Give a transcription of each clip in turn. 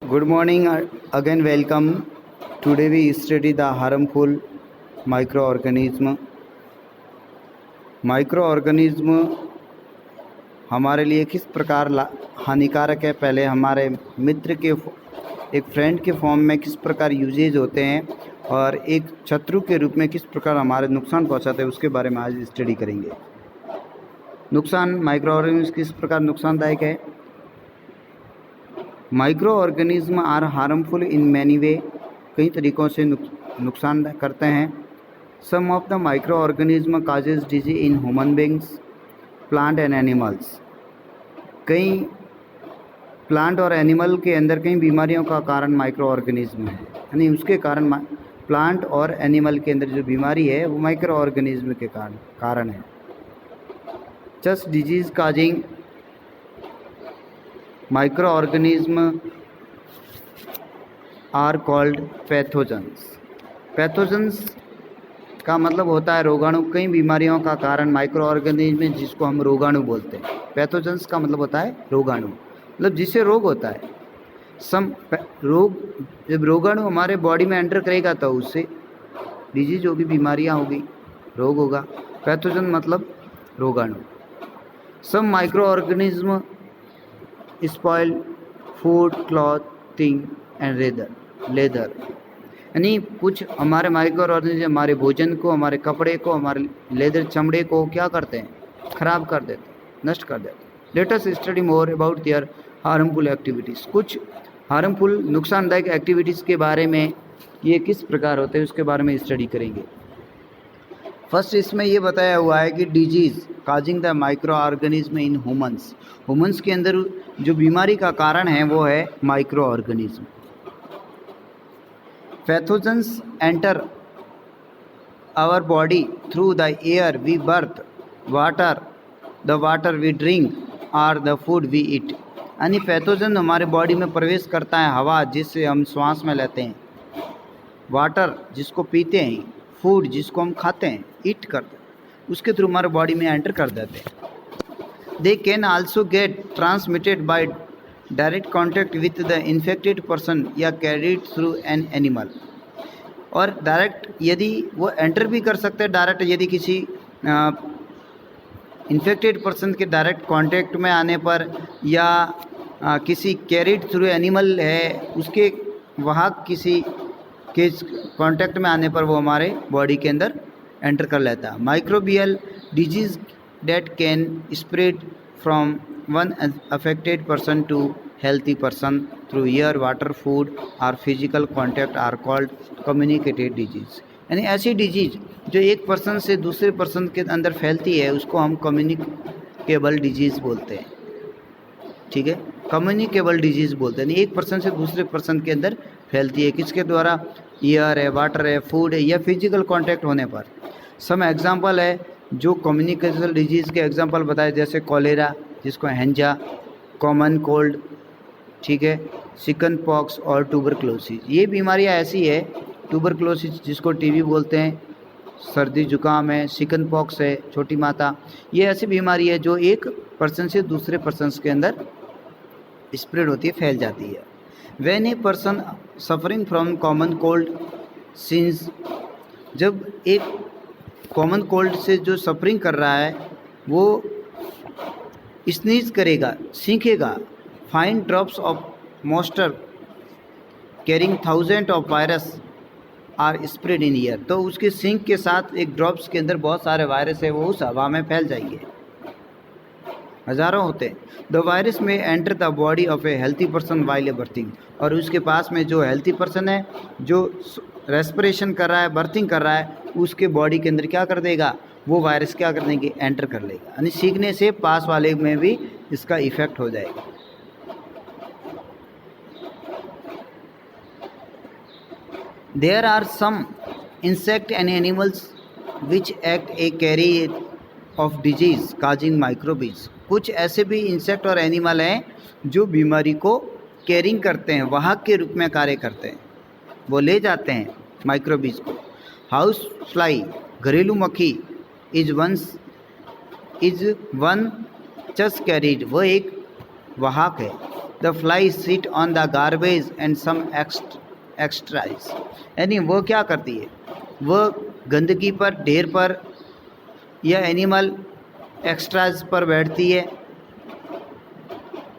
Good morning, again welcome. Today we study the harmful microorganism. Microorganism हमारे लिए किस प्रकार हानिकारक है, पहले हमारे मित्र के एक फ्रेंड के फॉर्म में किस प्रकार यूजेज होते हैं और एक शत्रु के रूप में किस प्रकार हमारे नुकसान पहुंचाते हैं, उसके बारे में आज स्टडी करेंगे। नुकसान माइक्रोऑर्गेनिज्म किस प्रकार नुकसानदायक है। Micro organism are harmful in many way, कई तरीक़ों से नुकसान करते हैं। Some of the micro organism causes disease in human beings, plant and animals. कई प्लांट और एनिमल के अंदर कई बीमारियों का कारण माइक्रो ऑर्गेनिज्म है, यानी उसके कारण प्लांट और एनिमल के अंदर जो बीमारी है वो माइक्रो ऑर्गेनिज्म के कारण है। Just disease causing microorganism are called pathogens. Pathogens का मतलब होता है रोगाणु। कई बीमारियों का कारण माइक्रोऑर्गेनिज्म, जिसको हम रोगाणु बोलते हैं। पैथोजेंस का मतलब होता है रोगाणु, मतलब जिससे रोग होता है। जब रोगाणु हमारे बॉडी में एंटर करेगा तो उससे डिजीज होगी, बीमारियां होगी, रोग होगा। पैथोजन मतलब रोगाणु। सम microorganism spoil food, clothing and leather, यानी कुछ हमारे माइक्रो ऑर्गेनिज्म हमारे भोजन को, हमारे कपड़े को, हमारे लेदर चमड़े को क्या करते हैं, खराब कर देते हैं, नष्ट कर देते हैं। Let us study more about their harmful activities. कुछ हार्मफुल नुकसानदायक एक्टिविटीज़ के बारे में, ये किस प्रकार होते हैं उसके बारे में स्टडी करेंगे। फर्स्ट इसमें ये बताया हुआ है कि disease causing the micro organism in humans के अंदर जो बीमारी का कारण है वो है micro organism. Pathogens enter our body through the air we breathe, the water we drink और द फूड वी ईट। यानी पैथोजन हमारे बॉडी में प्रवेश करता है, हवा जिससे हम श्वास में लेते हैं, वाटर जिसको पीते हैं, फूड जिसको हम खाते हैं, ईट करते हैं, उसके थ्रू हमारे बॉडी में एंटर कर देते हैं। They can also get transmitted by direct contact with the infected person या कैरिड थ्रू एन एनिमल। और डायरेक्ट यदि वो एंटर भी कर सकते हैं, डायरेक्ट यदि किसी इन्फेक्टेड पर्सन के डायरेक्ट कांटेक्ट में आने पर, या किसी कैरिड थ्रू एनिमल है उसके वाहक किसी के कांटेक्ट में आने पर वो हमारे बॉडी के अंदर एंटर कर लेता है। Microbial disease that can spread from one affected person to healthy person through air, water, food और physical contact are called communicated disease. यानी ऐसी डिजीज जो एक पर्सन से दूसरे पर्सन के अंदर फैलती है उसको हम कम्युनिकेबल डिजीज़ बोलते हैं। ठीक है, कम्युनिकेबल डिजीज़ बोलते हैं, एक पर्सन से दूसरे पर्सन के अंदर फैलती है। किसके द्वारा? एयर है, वाटर है, फूड है, या फिजिकल कांटेक्ट होने पर। सम एग्जांपल है जो कम्युनिकेबल डिजीज़ के एग्जांपल बताए, जैसे कॉलेरा जिसको हैंजा, कॉमन कोल्ड, ठीक है, चिकन पॉक्स और ट्यूबरक्लोसिस। ये बीमारियां ऐसी है, ट्यूबरक्लोसिस जिसको टीबी बोलते हैं, सर्दी जुकाम है, चिकन पॉक्स है, छोटी माता, ये ऐसी बीमारी है जो एक पर्सन से दूसरे पर्सन के अंदर स्प्रेड होती है, फैल जाती है। When a person suffering from common cold since, जब एक कॉमन कोल्ड से जो सफरिंग कर रहा है वो स्नीज करेगा, सींखेगा, fine drops of moisture carrying thousand of virus are spread in air, तो उसके सिंक के साथ एक ड्रॉप्स के अंदर बहुत सारे वायरस है, वो उस हवा में फैल जाएंगे, हज़ारों होते हैं। द वायरस में enter the body of A healthy person while a berthing, और उसके पास में जो हेल्थी पर्सन है जो रेस्पिरेशन कर रहा है, बर्थिंग कर रहा है, उसके बॉडी के अंदर क्या कर देगा, वो वायरस क्या कर देंगे, एंटर कर लेगा। यानी सीखने से पास वाले में भी इसका इफेक्ट हो जाएगा। There are some insect and animals which act a carrier of disease causing microbes। कुछ ऐसे भी इंसेक्ट और एनिमल हैं जो बीमारी को कैरिंग करते हैं, वाहक के रूप में कार्य करते हैं, वो ले जाते हैं माइक्रोबीज को। हाउस फ्लाई, घरेलू मक्खी, इज वन जस्ट कैरिड, वो एक वाहक है। The flies sit on the garbage and some एक्स्ट्राइज। यानी वो क्या करती है, वो गंदगी पर, ढेर पर या एनिमल एक्स्ट्राज पर बैठती है।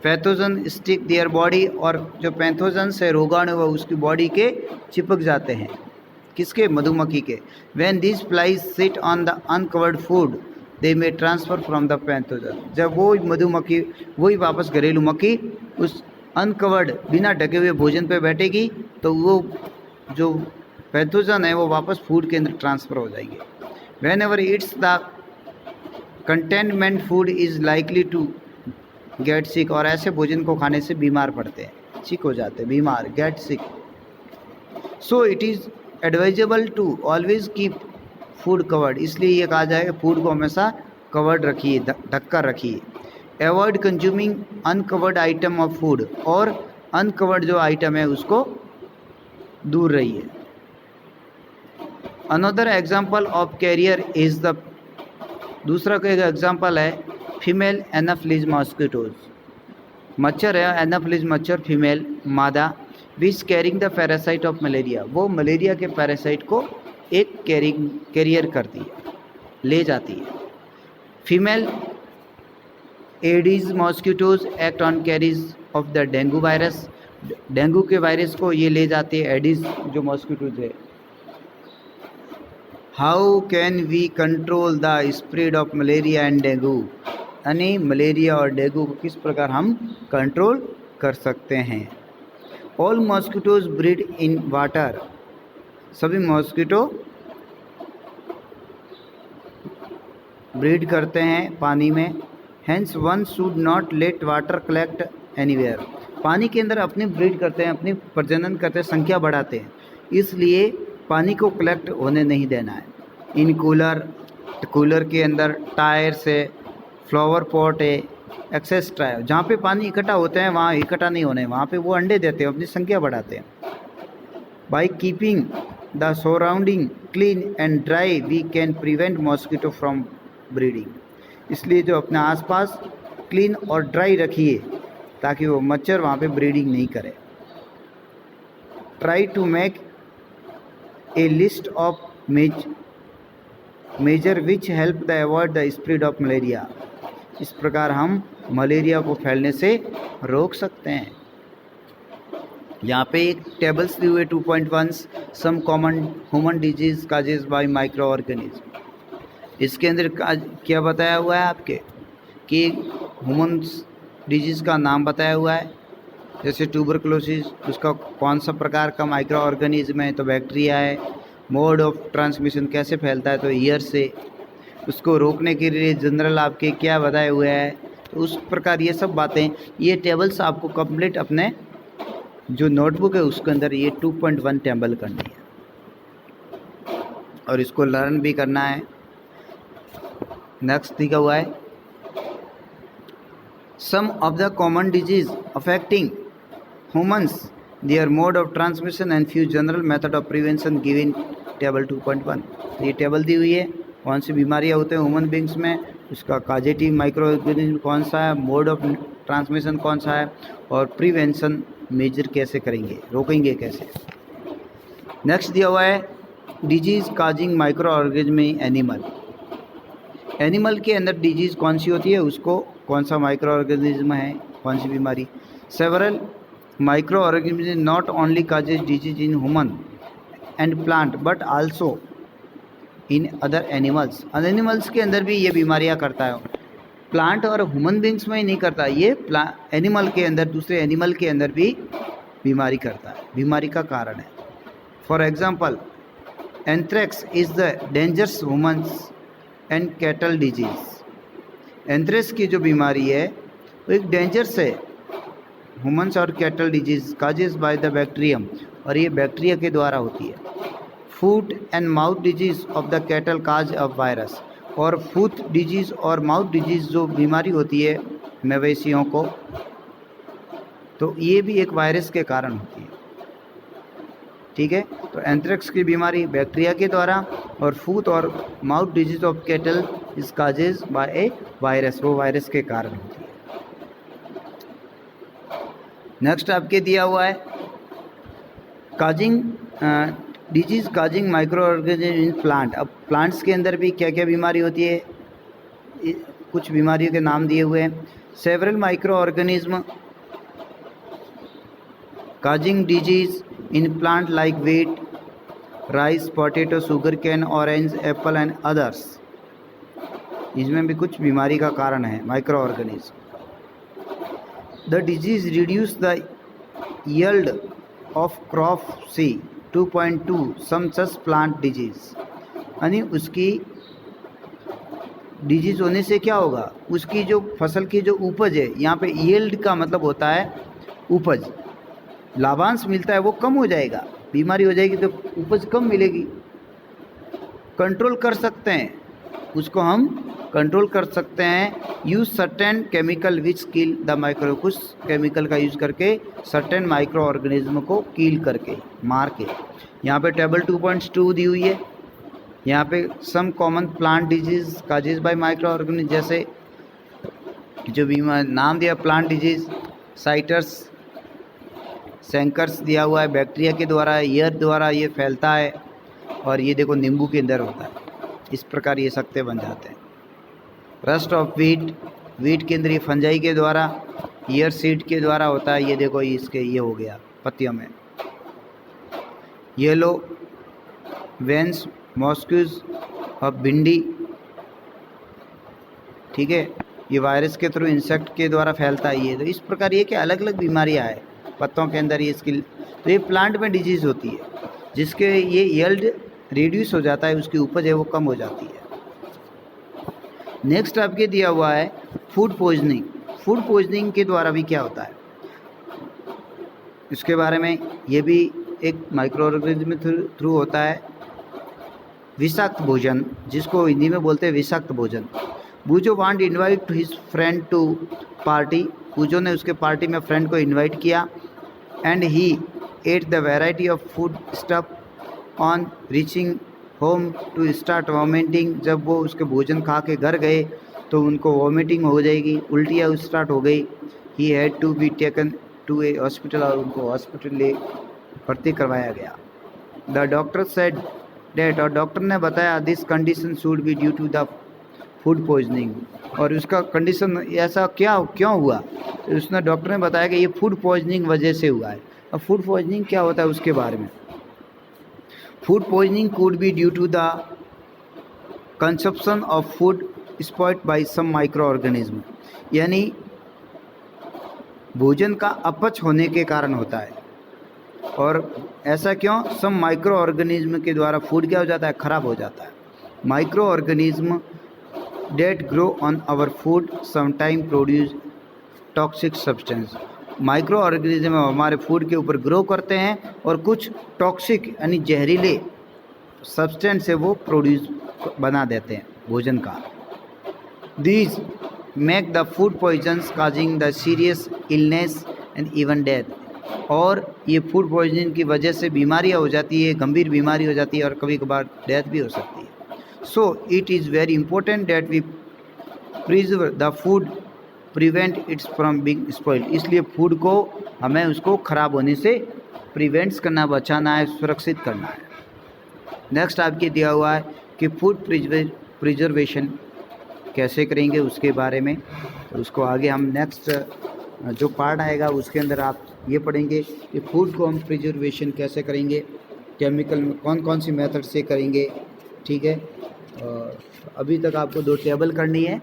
पैथोजन स्टिक देयर बॉडी, और जो पैथोजन्स है, रोगाणु, वो उसकी बॉडी के चिपक जाते हैं। किसके? मधुमक्खी के। When this flies sit on the uncovered food they may transfer from the pathogen. जब वो मधुमक्खी, वही वापस घरेलू मक्खी, उस अनकवर्ड, बिना ढके हुए भोजन पे बैठेगी, तो वो जो पैथोजन है वो वापस फूड के अंदर ट्रांसफ़र हो जाएगी। Whenever it's the containment food is likely to get sick, और ऐसे भोजन को खाने से बीमार पड़ते हैं, सिक हो जाते हैं, बीमार, get sick. So it is advisable to always keep food covered, इसलिए ये कहा जाए फूड को हमेशा कवर्ड रखिए, ढक कर रखिए। Avoid consuming uncovered item of food, और अनकवर्ड जो आइटम है उसको दूर रहिए। Another example of carrier is the, दूसरा का एक एग्जाम्पल है फीमेल एनाफिलीज मॉस्किटोज। मच्छर है एनाफिलीज मच्छर, फीमेल, मादा, which carrying the parasite of malaria, वो मलेरिया के पैरासाइट को एक कैरियर करती है, ले जाती है। Female aedes mosquitoes act on carries of the dengue virus, dengue के वायरस को ये ले जाती है, एडीज जो मॉस्किटोज है। How can we control the spread of malaria and dengue, यानी मलेरिया और डेंगू को किस प्रकार हम कंट्रोल कर सकते हैं। All mosquitoes breed in water, सभी मॉस्किटो ब्रीड करते हैं पानी में। Hence one should not let water collect anywhere, पानी के अंदर अपनी ब्रीड करते हैं, अपनी प्रजनन करते हैं, संख्या बढ़ाते हैं, इसलिए पानी को कलेक्ट होने नहीं देना है। इन कूलर के अंदर, टायर से, फ्लावर पॉट है, एक्सेट्रा है, जहाँ पे पानी इकट्ठा होते हैं वहाँ इकट्ठा नहीं होने, वहाँ पे वो अंडे देते हैं, अपनी संख्या बढ़ाते हैं। By keeping the surrounding clean and dry we can prevent mosquito from breeding, इसलिए जो अपने आसपास क्लीन और ड्राई रखिए ताकि वो मच्छर वहाँ पे ब्रीडिंग नहीं करे। Try to make a list of major which help the avoid the spread of malaria, इस प्रकार हम मलेरिया को फैलने से रोक सकते हैं। यहाँ पे एक टेबल्स दी हुए 2.1 some common human disease causes by micro organism. इसके अंदर क्या बताया हुआ है आपके कि ह्यूमन डिजीज़ का नाम बताया हुआ है, जैसे ट्यूबरकुलोसिस, उसका कौन सा प्रकार का माइक्रो ऑर्गेनिज्म है, तो बैक्टीरिया है। मोड ऑफ ट्रांसमिशन, कैसे फैलता है, तो ईयर से। उसको रोकने के लिए जनरल आपके क्या बताए हुए हैं, तो उस प्रकार ये सब बातें, ये टेबल्स आपको कंप्लीट अपने जो नोटबुक है उसके अंदर ये 2.1 टेबल करनी है और इसको लर्न भी करना है। नेक्स्ट दिखा हुआ है some of the common disease affecting humans, their mode of transmission and few general method of prevention given table 2.1। ये टेबल दी हुई है, कौन सी बीमारियां होते हैं ह्यूमन बींग्स में, उसका काजेटिव माइक्रो ऑर्गेनिज्म कौन सा है, मोड ऑफ ट्रांसमिशन कौन सा है, और प्रिवेंशन मेजर कैसे करेंगे, रोकेंगे कैसे। नेक्स्ट दिया हुआ है disease causing micro organism in animal. Animal के अंदर डिजीज़ कौन सी होती है, उसको कौन सा माइक्रो ऑर्गेनिज्म है, कौन सी बीमारी। Several micro organism not only causes disease in human and plant but also in other animals. Animals के अंदर भी ये बीमारियां करता है, प्लांट और ह्यूमन बींग्स में ही नहीं करता, ये एनिमल के अंदर, दूसरे एनिमल के अंदर भी बीमारी करता है, बीमारी का कारण है। For example anthrax is the dangerous humans and cattle disease. Anthrax की जो बीमारी है वो एक डेंजरस है, ह्यूमन्स और cattle disease causes by the bacterium, और ये बैक्टीरिया के द्वारा होती है। Foot and mouth disease of the cattle cause of virus, और फूट डिजीज़ और माउथ डिजीज़ जो बीमारी होती है मवेशियों को, तो ये भी एक वायरस के कारण होती है। ठीक है, तो एंथ्रेक्स की बीमारी बैक्टीरिया के द्वारा, और फूट और mouth disease of cattle is causes by a virus, वो वायरस के कारण होती है। नेक्स्ट आपके दिया हुआ है causing disease causing micro organism in plant. अब प्लांट्स के अंदर भी क्या क्या बीमारी होती है, कुछ बीमारियों के नाम दिए हुए हैं। Several micro organism causing disease in plant like wheat, rice, potato, sugar cane, orange, Apple and others. इसमें भी कुछ बीमारी का कारण है micro organism. The disease reduce the yield of crop C 2.2 some such plant disease। यानी उसकी disease होने से क्या होगा, उसकी जो फसल की जो उपज है, यहाँ पे yield का मतलब होता है उपज, लाभांश मिलता है वो कम हो जाएगा, बीमारी हो जाएगी तो उपज कम मिलेगी। कंट्रोल कर सकते हैं उसको, हम कंट्रोल कर सकते हैं। Use certain chemical which kill the micro, कुछ केमिकल का यूज़ करके सर्टेन माइक्रो ऑर्गेनिज्म को किल करके, मार के। यहाँ पे टेबल 2.2 दी हुई है। यहाँ पे some common plant disease causes by micro organism, जैसे जो बीमार नाम दिया प्लांट डिजीज़, साइटर्स, सैंकर्स दिया हुआ है, बैक्टीरिया के द्वारा, एयर द्वारा ये फैलता है। और ये देखो नींबू के अंदर होता है, इस प्रकार ये सकते बन जाते हैं। रस्ट ऑफ वीट, वीट के अंदर ये फंजाई के द्वारा, ईयर सीड के द्वारा होता है। ये देखो इसके ये हो गया पत्तियों में। येलो वेंस मॉस्क्यूज और भिंडी, ठीक है, ये वायरस के थ्रू इंसेक्ट के द्वारा फैलता है। ये तो इस प्रकार ये क्या अलग अलग बीमारियां है पत्तों के अंदर, ये इसकी, तो ये प्लांट में डिजीज़ होती है जिसके ये यील्ड रिड्यूस हो जाता है, उसकी उपज है वो कम हो जाती है। नेक्स्ट आपके दिया हुआ है फूड पॉइजनिंग। फूड पॉइजनिंग के द्वारा भी क्या होता है, इसके बारे में ये भी एक माइक्रो ऑर्गेनिज्म थ्रू होता है। विषाक्त भोजन, जिसको हिंदी में बोलते हैं विषाक्त भोजन। Boojho want invite his friend to party, Boojho ने उसके पार्टी में फ्रेंड को इनवाइट किया। And he ate the variety of food stuff on reaching home to start vomiting. जब वो उसके भोजन खा के घर गए तो उनको वॉमिटिंग हो जाएगी, उल्टियाँ स्टार्ट हो गई। He had to be taken to a hospital, और उनको हॉस्पिटल ले भर्ती करवाया गया। द डॉक्टर सेड डेट, और डॉक्टर ने बताया this condition should be due to the food poisoning. और उसका कंडीशन ऐसा क्यों हुआ, तो उसने डॉक्टर ने बताया कि ये फूड पॉइजनिंग वजह से हुआ है। अब फूड पॉइजनिंग क्या होता है उसके बारे में। Food poisoning could be due to the consumption of food spoiled by some micro organism, यानी भोजन का अपच होने के कारण होता है। और ऐसा क्यों, सम माइक्रो ऑर्गेनिज्म के द्वारा फूड क्या हो जाता है, खराब हो जाता है। Micro organism that grow on our food sometime produce toxic substance. Micro organism हमारे फूड के ऊपर ग्रो करते हैं और कुछ टॉक्सिक यानी जहरीले सब्सटेंस से वो प्रोड्यूस बना देते हैं भोजन का। These make the food poisons causing the serious illness and even death. और ये फूड पॉइजनिंग की वजह से बीमारियाँ हो जाती है, गंभीर बीमारी हो जाती है और कभी कभार डेथ भी हो सकती है। So it is very important that we preserve the food, prevent its from being spoiled. इसलिए फूड को हमें उसको ख़राब होने से प्रिवेंट्स करना, बचाना है, सुरक्षित करना है। नेक्स्ट आपके दिया हुआ है कि फूड प्रिजर्वेशन कैसे करेंगे उसके बारे में। तो उसको आगे हम नेक्स्ट जो पार्ट आएगा उसके अंदर आप ये पढ़ेंगे कि फूड को हम प्रिजर्वेशन कैसे करेंगे, केमिकल में कौन कौन सी मेथड से करेंगे, ठीक है। और अभी तक आपको 2 टेबल करनी है,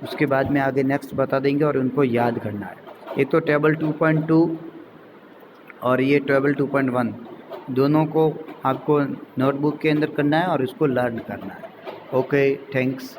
उसके बाद में आगे नेक्स्ट बता देंगे और उनको याद करना है। एक तो टेबल 2.2 और ये टेबल 2.1, दोनों को आपको नोटबुक के अंदर करना है और इसको लर्न करना है। Okay, thanks.